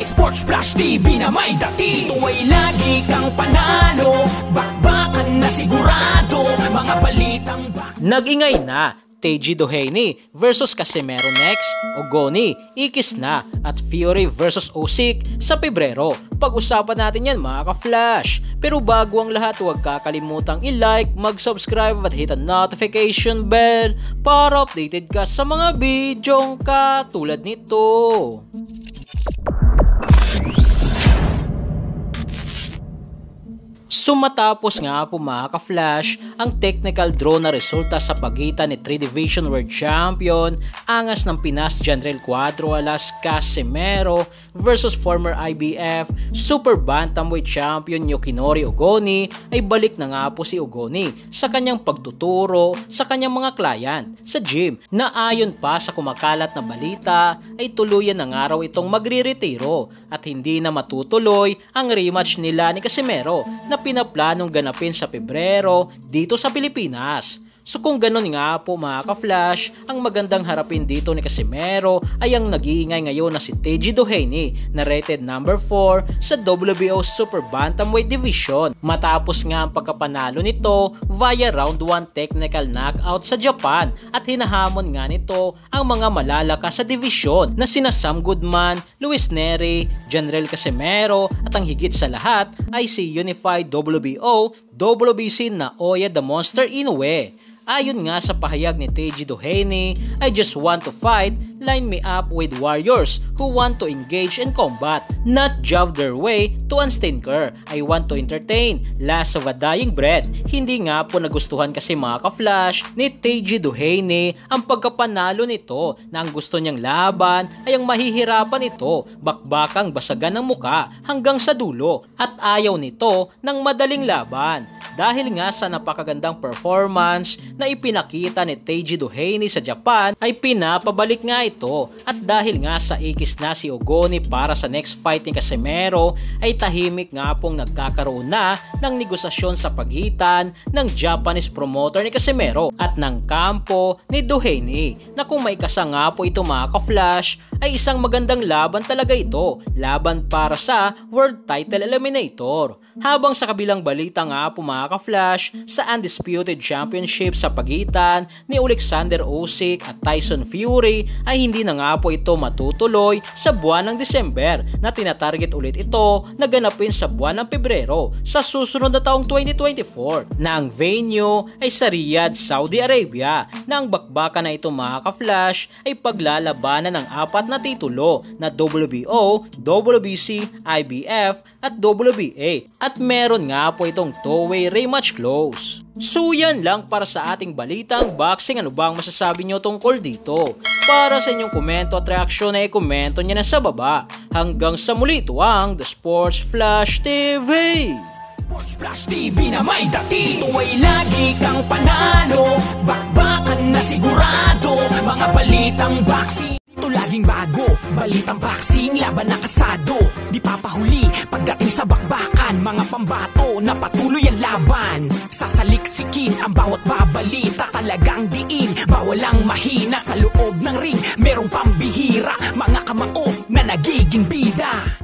Sports Flash TV na may dati. Ito ay lagi kang panalo, bakbakan na sigurado, mga balitang Nag-ingay na Teji Doheny versus Casimero next, Ogoni, Ikis na at Fury versus Usyk sa Pebrero. Pag-usapan natin yan mga ka-flash. Pero bago ang lahat, huwag kakalimutang i-like, mag-subscribe at hit ang notification bell para updated ka sa mga bidyong katulad nito. So matapos nga po mga ka-flash ang technical draw na resulta sa pagitan ni 3 Division World Champion angas ng Pinas Janriel Cuadro alas Casimero versus former IBF Super Bantamweight Champion Yoshinori Ogoni, ay balik na nga po si Ogoni sa kanyang pagtuturo sa kanyang mga client sa gym na ayon pa sa kumakalat na balita ay tuluyan ng araw itong magre-retiro at hindi na matutuloy ang rematch nila ni Casimero na pinaplanong ganapin sa Pebrero dito sa Pilipinas. So kung ganun nga po mga ka-flash, ang magandang harapin dito ni Casimero ay ang nag-iingay ngayon na si Teji Doheny na rated number 4 sa WBO Super Bantamweight Division. Matapos nga ang pagkapanalo nito via round 1 technical knockout sa Japan at hinahamon nga nito ang mga malalakas sa division na sina Sam Goodman, Luis Nery, Janriel Casimero at ang higit sa lahat ay si Unified WBO WBC Naoya the Monster Inoue. Ayon nga sa pahayag ni Teji Doheny, I just want to fight, line me up with warriors who want to engage in combat, not jab their way to unstinker. I want to entertain, last of a dying breath. Hindi nga po nagustuhan kasi mga ka-flash ni Teji Doheny ang pagkapanalo nito na ang gusto niyang laban ay ang mahihirapan ito, bakbakang basagan ng muka hanggang sa dulo at ayaw nito ng madaling laban. Dahil nga sa napakagandang performance na ipinakita ni Teji Doheny sa Japan ay pinapabalik nga ito at dahil nga sa ikis na si Ogoni para sa next fight ni Casimero ay tahimik nga pong nagkakaroon na ng negosasyon sa pagitan ng Japanese promoter ni Casimero at ng kampo ni Doheny na kung may kasa nga po ito mga ka-flash ay isang magandang laban talaga ito, laban para sa World Title Eliminator. Habang sa kabilang balita nga po mga ka-flash sa Undisputed Championship sa pagitan ni Alexander Usyk at Tyson Fury ay hindi na nga po ito matutuloy sa buwan ng December na tinatarget ulit ito na ganapin sa buwan ng Pebrero sa susunod na taong 2024 na ang venue ay sa Riyadh, Saudi Arabia na ang bakbakan na ito mga ka-flash ay paglalabanan ng apat na titulo na WBO, WBC, IBF at WBA at meron nga po itong two-way rematch clause. So yan lang para sa ating balitang boxing. Ano bang masasabi nyo tungkol dito? Para sa inyong komento at reaksyon ay komento nyo na sa baba. Hanggang sa muli, ito ang The Sports Flash TV. Sports Flash TV na may dati. Ito ay lagi kang panalo, bakbakan na sigurado, mga balitang boxing. Ito laging bago, balitang boxing, laban na kasado. Di papahuli pagdating sa bakbakan, mga pambato na patuloy ang laban. Sasaliksikin ang bawat babalita, talagang diin, bawal ang mahina. Sa loob ng ring, merong pambihira, mga kamao na nagiging bida.